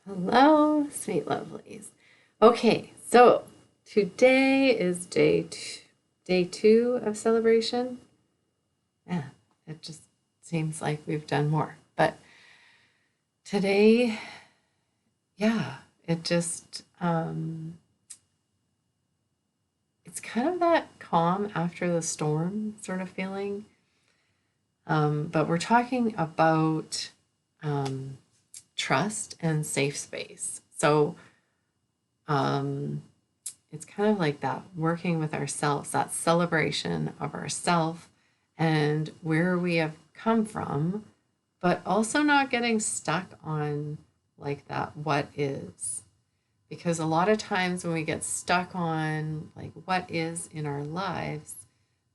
Hello, sweet lovelies. Okay, so today is day two of celebration. Yeah, it just seems like we've done more. But today, yeah, it just it's kind of that calm after the storm sort of feeling. But we're talking about um, trust and safe space. So um, it's kind of like that working with ourselves, that celebration of ourself and where we have come from, but also not getting stuck on like that what is. Because a lot of times when we get stuck on like what is in our lives,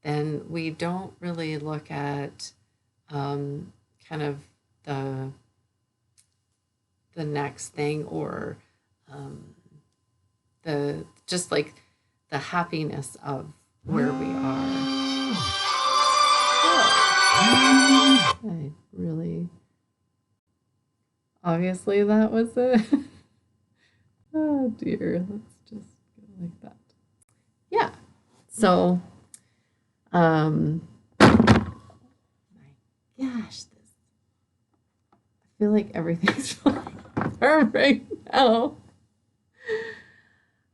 then we don't really look at um, kind of the the next thing or um, the just like the happiness of where we are. I really, obviously, that was it. Oh dear, let's just go like that. Yeah. So, my gosh, this. I feel like everything's perfect now.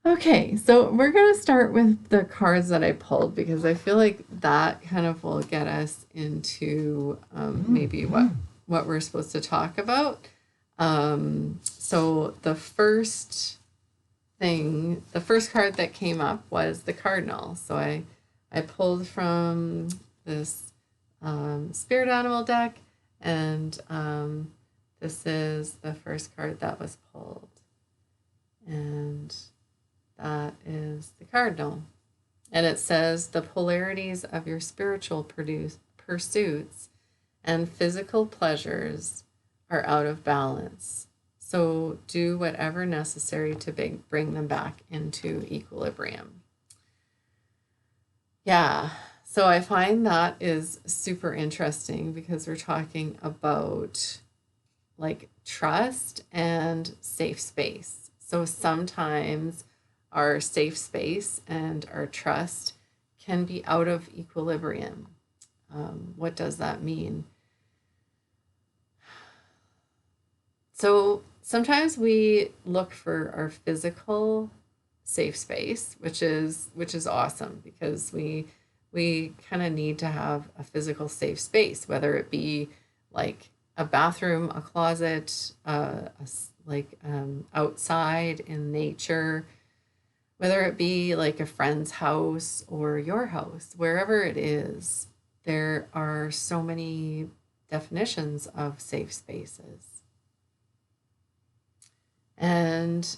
Okay, so we're going to start with the cards that I pulled because I feel like that kind of will get us into maybe what we're supposed to talk about. So the first card that came up was the Cardinal. So I pulled from this spirit animal deck, and this is the first card that was pulled. And that is the Cardinal. And it says the polarities of your spiritual pursuits and physical pleasures are out of balance. So do whatever necessary to bring them back into equilibrium. Yeah. So I find that is super interesting because we're talking about like trust and safe space. So sometimes our safe space and our trust can be out of equilibrium. What does that mean? So sometimes we look for our physical safe space, which is awesome because we kind of need to have a physical safe space, whether it be like a bathroom, a closet, outside in nature, whether it be like a friend's house or your house, wherever it is. There are so many definitions of safe spaces. And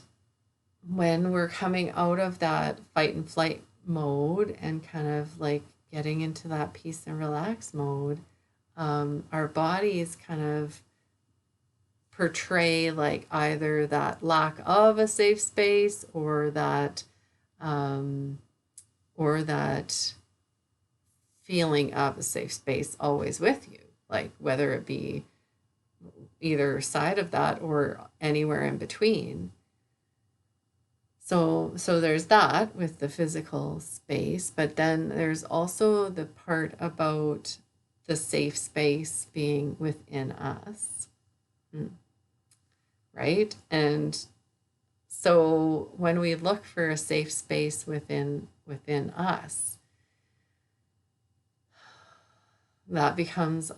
when we're coming out of that fight and flight mode and kind of like getting into that peace and relax mode, our bodies kind of portray like either that lack of a safe space um, or that feeling of a safe space always with you, like whether it be either side of that or anywhere in between. So there's that with the physical space, but then there's also the part about the safe space being within us. Right? And so when we look for a safe space within us, that becomes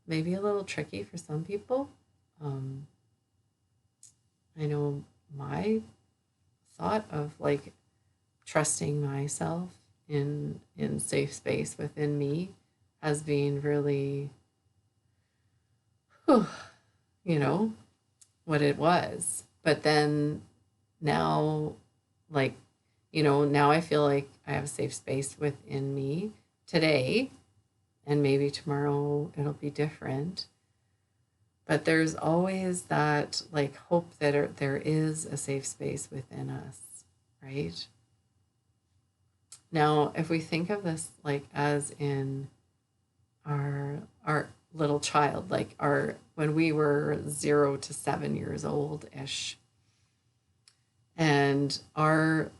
maybe a little tricky for some people. Um, I know my thought of like trusting myself in safe space within me as being really, whew, you know, what it was. But then now, like, now I feel like I have a safe space within me today, and maybe tomorrow it'll be different. But there's always that like hope that there is a safe space within us, right? Now, if we think of this like as in our little child, like when we were 0 to 7 years old ish. And our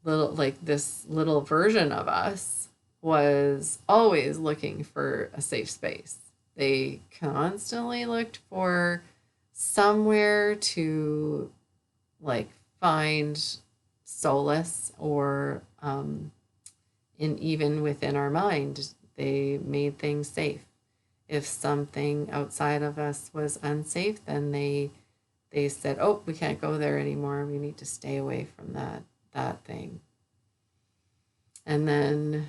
little, like this little version of us was always looking for a safe space. They constantly looked for somewhere to like find solace, or in even within our mind, they made things safe. If something outside of us was unsafe, then they said, "Oh, we can't go there anymore. We need to stay away from that thing." And then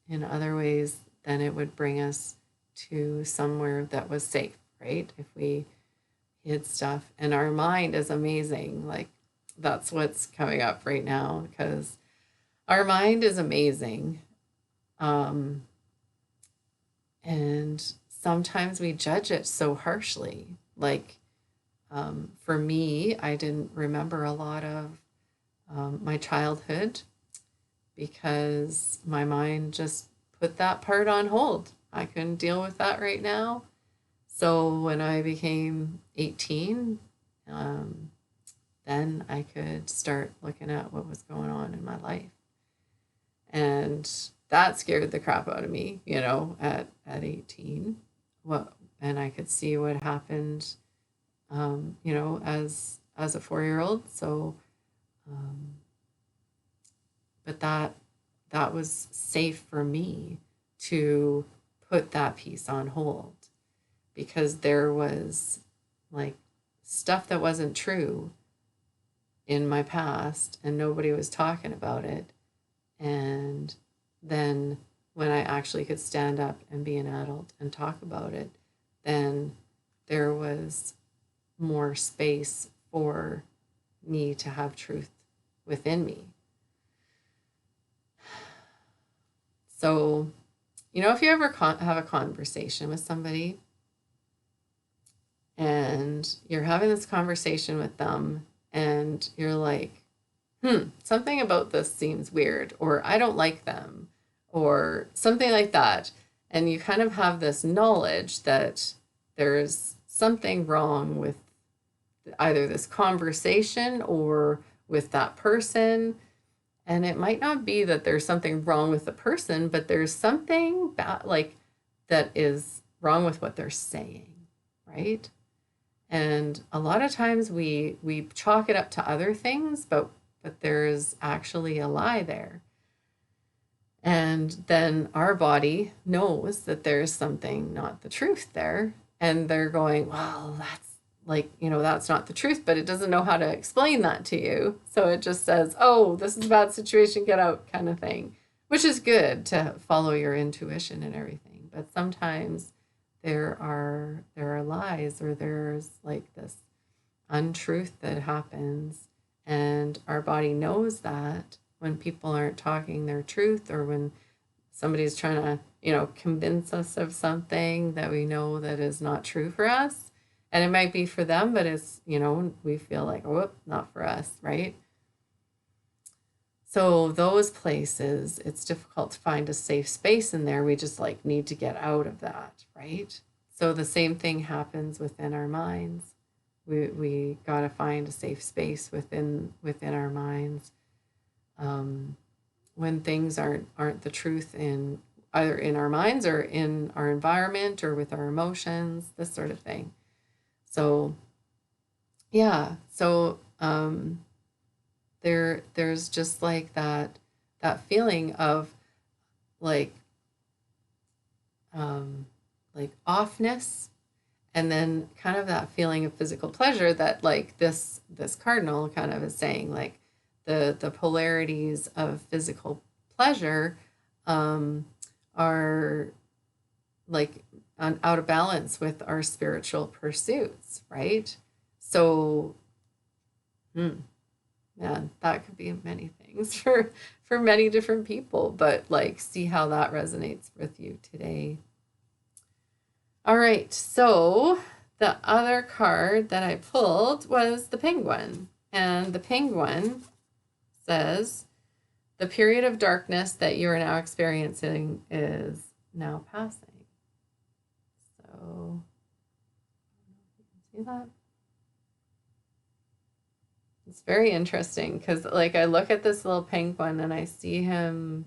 in other ways, then it would bring us to somewhere that was safe, right? If we hid stuff. And our mind is amazing. Like, that's what's coming up right now, because our mind is amazing. And sometimes we judge it so harshly. Like, for me, I didn't remember a lot of my childhood because my mind just put that part on hold. I couldn't deal with that right now. So when I became 18, then I could start looking at what was going on in my life. And that scared the crap out of me, at 18. And I could see what happened, as a 4-year-old. So, but that was safe for me to put that piece on hold, because there was like stuff that wasn't true in my past and nobody was talking about it. And then when I actually could stand up and be an adult and talk about it, then there was more space for me to have truth within me. So, if you ever have a conversation with somebody and you're having this conversation with them and you're like, something about this seems weird, or I don't like them, or something like that. And you kind of have this knowledge that there's something wrong with either this conversation or with that person. And it might not be that there's something wrong with the person, but there's something bad, like that is wrong with what they're saying, right? And a lot of times we chalk it up to other things, but there's actually a lie there. And then our body knows that there's something not the truth there. And they're going, well, that's that's not the truth, but it doesn't know how to explain that to you. So it just says, oh, this is a bad situation, get out, kind of thing, which is good to follow your intuition and everything. But sometimes there are lies, or there's like this untruth that happens. And our body knows that when people aren't talking their truth, or when somebody's trying to, convince us of something that we know that is not true for us. And it might be for them, but it's, we feel like, oh, not for us, right? So those places, it's difficult to find a safe space in there. We just need to get out of that, right? So the same thing happens within our minds. We got to find a safe space within our minds. When things aren't the truth in either in our minds or in our environment or with our emotions, this sort of thing. So, yeah. So there's just like that feeling of like offness, and then kind of that feeling of physical pleasure that like this cardinal kind of is saying, like the polarities of physical pleasure are like out of balance with our spiritual pursuits, right? So, that could be many things for many different people, but see how that resonates with you today. All right, so the other card that I pulled was the Penguin, and the Penguin says, the period of darkness that you are now experiencing is now passing. So, see that? It's very interesting because, like, I look at this little penguin and I see him,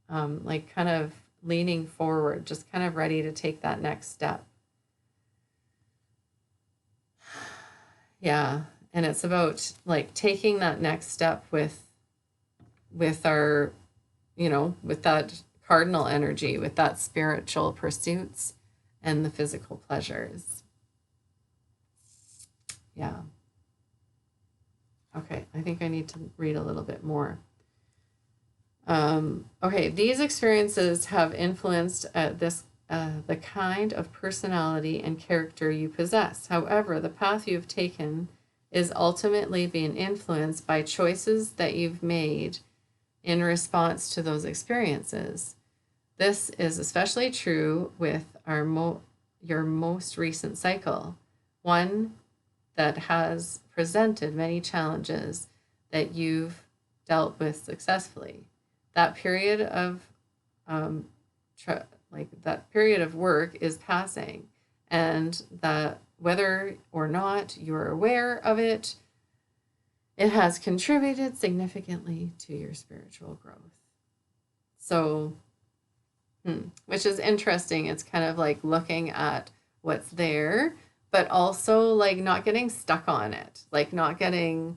like, kind of leaning forward, just kind of ready to take that next step. Yeah, and it's about like taking that next step with our, with that cardinal energy, with that spiritual pursuits and the physical pleasures. Yeah. Okay, I think I need to read a little bit more. Okay, these experiences have influenced the kind of personality and character you possess. However, the path you've taken is ultimately being influenced by choices that you've made in response to those experiences. This is especially true with your most recent cycle, one that has presented many challenges that you've dealt with successfully. That period of that period of work is passing, and that whether or not you're aware of it, it has contributed significantly to your spiritual growth. So, which is interesting. It's kind of like looking at what's there, but also like not getting stuck on it, like not getting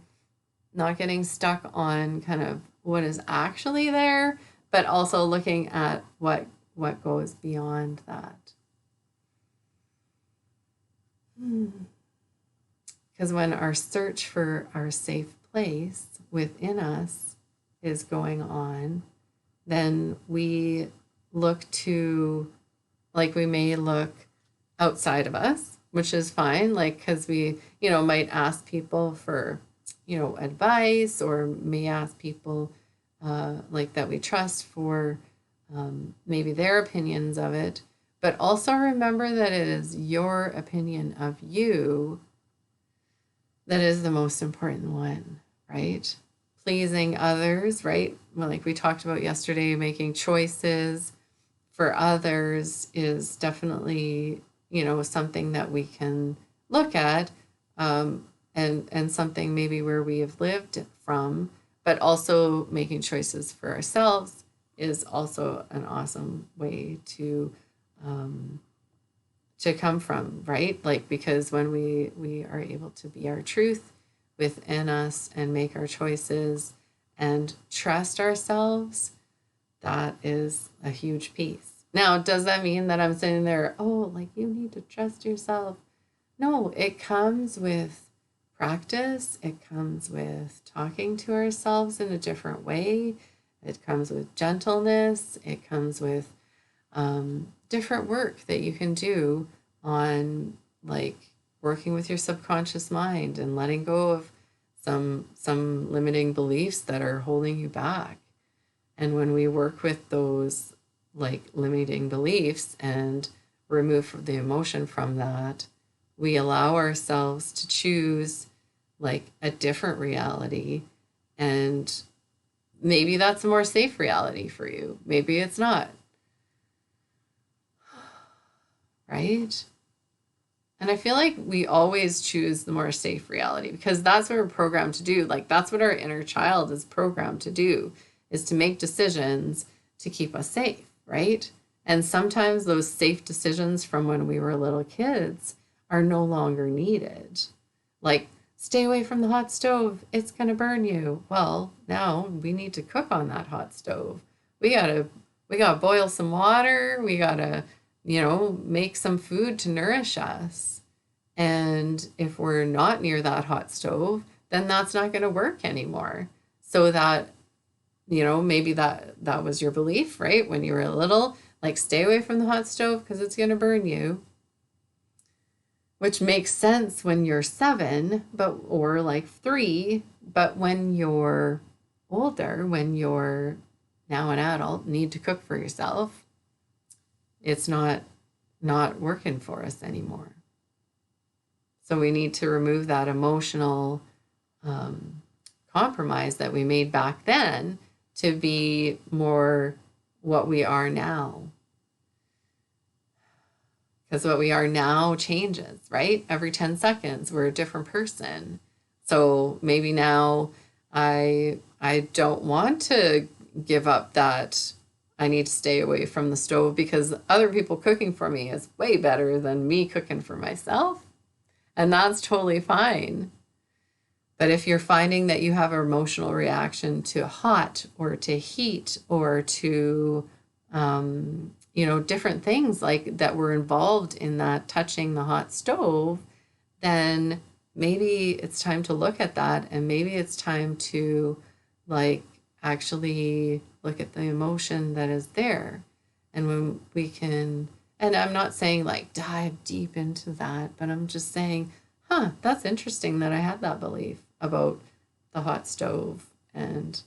stuck on kind of what is actually there, but also looking at what goes beyond that. Because when our search for our safe place within us is going on, then we look to, like, we may look outside of us, which is fine, like, because we, might ask people for, advice, or may ask people like that we trust for maybe their opinions of it. But also remember that it is your opinion of you that is the most important one, right? Pleasing others, right? Well, like we talked about yesterday, making choices for others is definitely, something that we can look at, and something maybe where we have lived from, but also making choices for ourselves is also an awesome way to come from, right? Like, because when we are able to be our truth within us and make our choices and trust ourselves, that is a huge piece. Now, does that mean that I'm sitting there, oh, like, you need to trust yourself? No, it comes with practice. It comes with talking to ourselves in a different way. It comes with gentleness. It comes with different work that you can do on, like, working with your subconscious mind and letting go of some limiting beliefs that are holding you back. And when we work with those, like, limiting beliefs and remove the emotion from that, we allow ourselves to choose, like, a different reality. And maybe that's a more safe reality for you. Maybe it's not. Right? And I feel like we always choose the more safe reality because that's what we're programmed to do. Like, that's what our inner child is programmed to do, is to make decisions to keep us safe, right? And sometimes those safe decisions from when we were little kids are no longer needed. Like, stay away from the hot stove, it's going to burn you. Well, now we need to cook on that hot stove. We got to boil some water. We got to, make some food to nourish us. And if we're not near that hot stove, then that's not going to work anymore. So that, maybe that was your belief, right? When you were little, like, stay away from the hot stove because it's going to burn you. Which makes sense when you're 7, or like 3, but when you're older, when you're now an adult, need to cook for yourself, it's not working for us anymore. So we need to remove that emotional compromise that we made back then to be more what we are now. because what we are now changes, right? Every 10 seconds, we're a different person. So maybe now I don't want to give up that I need to stay away from the stove because other people cooking for me is way better than me cooking for myself. And that's totally fine. But if you're finding that you have an emotional reaction to hot or to heat or to, different things like that were involved in that touching the hot stove, then maybe it's time to look at that, and maybe it's time to like actually look at the emotion that is there. And when we can, and I'm not saying like dive deep into that, but I'm just saying, that's interesting that I had that belief about the hot stove. And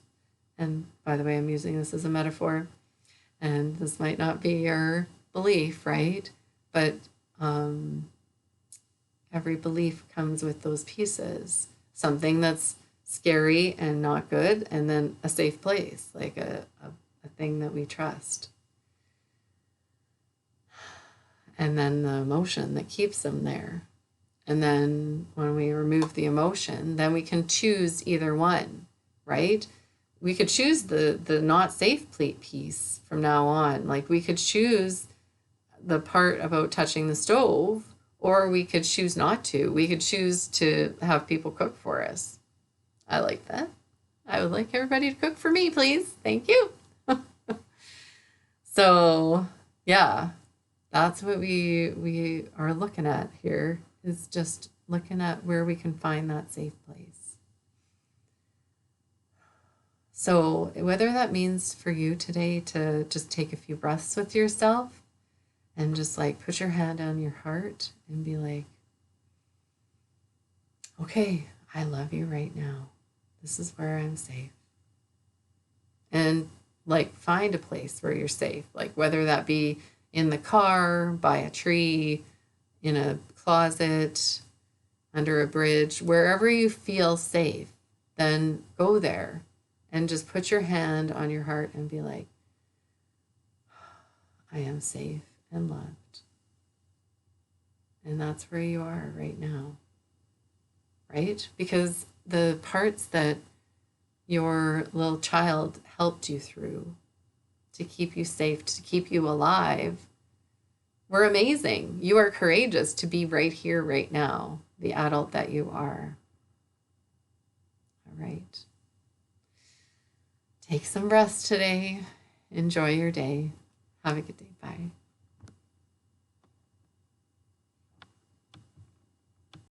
by the way, I'm using this as a metaphor, and this might not be your belief, right? But every belief comes with those pieces. Something that's scary and not good, and then a safe place, like a thing that we trust. And then the emotion that keeps them there. And then when we remove the emotion, then we can choose either one, right? We could choose the not safe piece from now on. Like we could choose the part about touching the stove, or we could choose not to. We could choose to have people cook for us. I like that. I would like everybody to cook for me, please. Thank you. So, yeah, that's what we are looking at here, is just looking at where we can find that safe place. So whether that means for you today to just take a few breaths with yourself and just like put your hand on your heart and be like, okay, I love you right now. This is where I'm safe. And like find a place where you're safe, like whether that be in the car, by a tree, in a closet, under a bridge, wherever you feel safe, then go there and just put your hand on your heart and be like, I am safe and loved. And that's where you are right now, right? Because the parts that your little child helped you through to keep you safe, to keep you alive, were amazing. You are courageous to be right here, right now, the adult that you are. All right. Take some rest today. Enjoy your day. Have a good day. Bye.